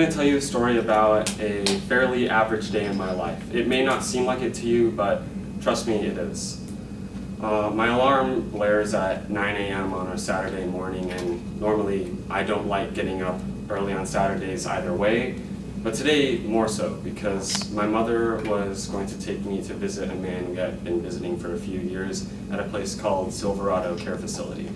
going to tell you a story about a fairly average day in my life. It may not seem like it to you, but trust me, it is. My alarm blares at 9 a.m. on a Saturday morning, and normally I don't like getting up early on Saturdays either way, but today more so because my mother was going to take me to visit a man we had been visiting for a few years at a place called Silverado Care Facility.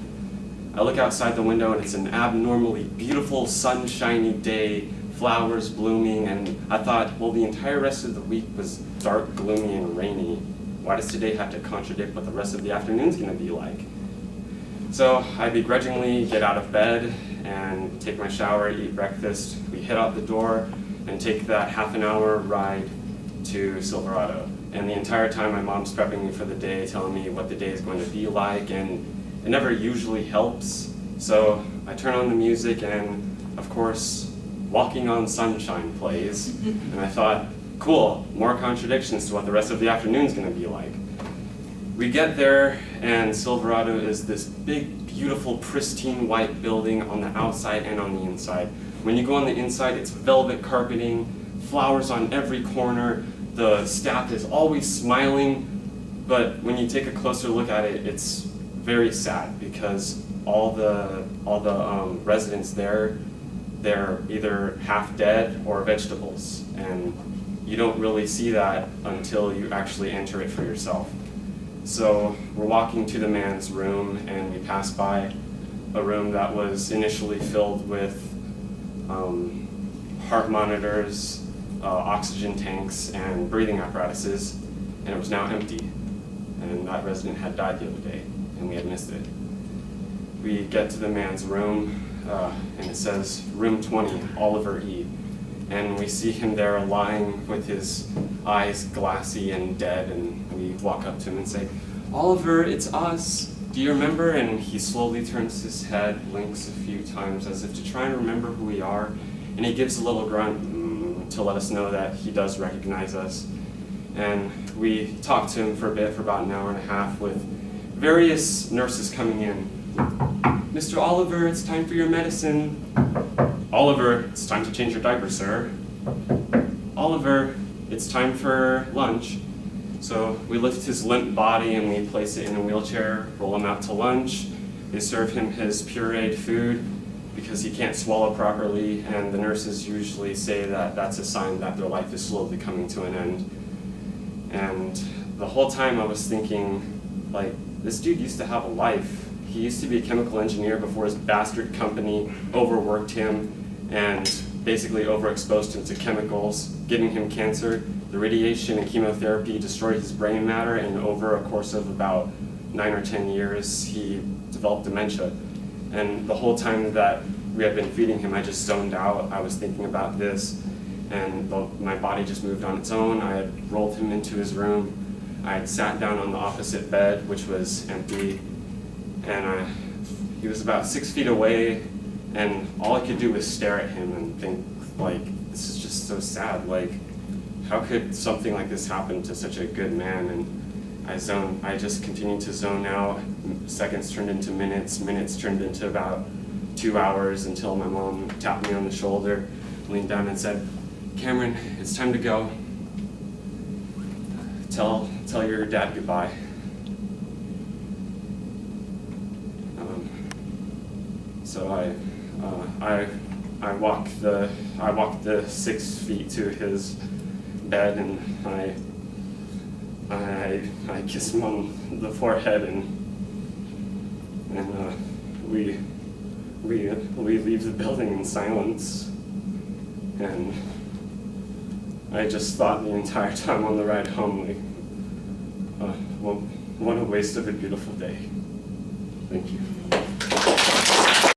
I look outside the window and it's an abnormally beautiful sunshiny day, flowers blooming, and I thought, well, the entire rest of the week was dark, gloomy, and rainy. Why does today have to contradict what the rest of the afternoon's gonna be like? So I begrudgingly get out of bed and take my shower, eat breakfast. We head out the door and take that half an hour ride to Silverado. And the entire time my mom's prepping me for the day, telling me what the day is going to be like, and it never usually helps. So I turn on the music and, of course, Walking on Sunshine plays. And I thought, cool, more contradictions to what the rest of the afternoon's gonna be like. We get there and Silverado is this big, beautiful, pristine white building on the outside and on the inside. When you go on the inside, it's velvet carpeting, flowers on every corner, the staff is always smiling, but when you take a closer look at it, it's very sad because all the residents there, they're either half dead or vegetables, and you don't really see that until you actually enter it for yourself. So we're walking to the man's room and we pass by a room that was initially filled with heart monitors, oxygen tanks, and breathing apparatuses, and it was now empty. And that resident had died the other day, and we had missed it. We get to the man's room, and it says, room 20, Oliver E. And we see him there lying with his eyes glassy and dead, and we walk up to him and say, Oliver, it's us. Do you remember? And he slowly turns his head, blinks a few times as if to try and remember who we are, and he gives a little grunt to let us know that he does recognize us. And we talk to him for a bit, for about an hour and a half, with various nurses coming in. Mr. Oliver, it's time for your medicine. Oliver, it's time to change your diaper, sir. Oliver, it's time for lunch. So we lift his limp body and we place it in a wheelchair, roll him out to lunch. They serve him his pureed food because he can't swallow properly, and the nurses usually say that that's a sign that their life is slowly coming to an end. And the whole time I was thinking, like, this dude used to have a life. He used to be a chemical engineer before his bastard company overworked him and basically overexposed him to chemicals, giving him cancer. The radiation and chemotherapy destroyed his brain matter, and over a course of about 9 or 10 years, he developed dementia. And the whole time that we had been feeding him, I just zoned out. I was thinking about this, and my body just moved on its own. I had rolled him into his room. I had sat down on the opposite bed, which was empty, and he was about 6 feet away, and all I could do was stare at him and think, like, this is just so sad. Like, how could something like this happen to such a good man? And I just continued to zone out. Seconds turned into minutes, minutes turned into about 2 hours, until my mom tapped me on the shoulder, leaned down and said, Cameron, it's time to go. Tell your dad goodbye. So I walked the 6 feet to his bed, and I kissed him on the forehead, and we leave the building in silence. And I just thought the entire time on the ride home, like, well, what a waste of a beautiful day. Thank you.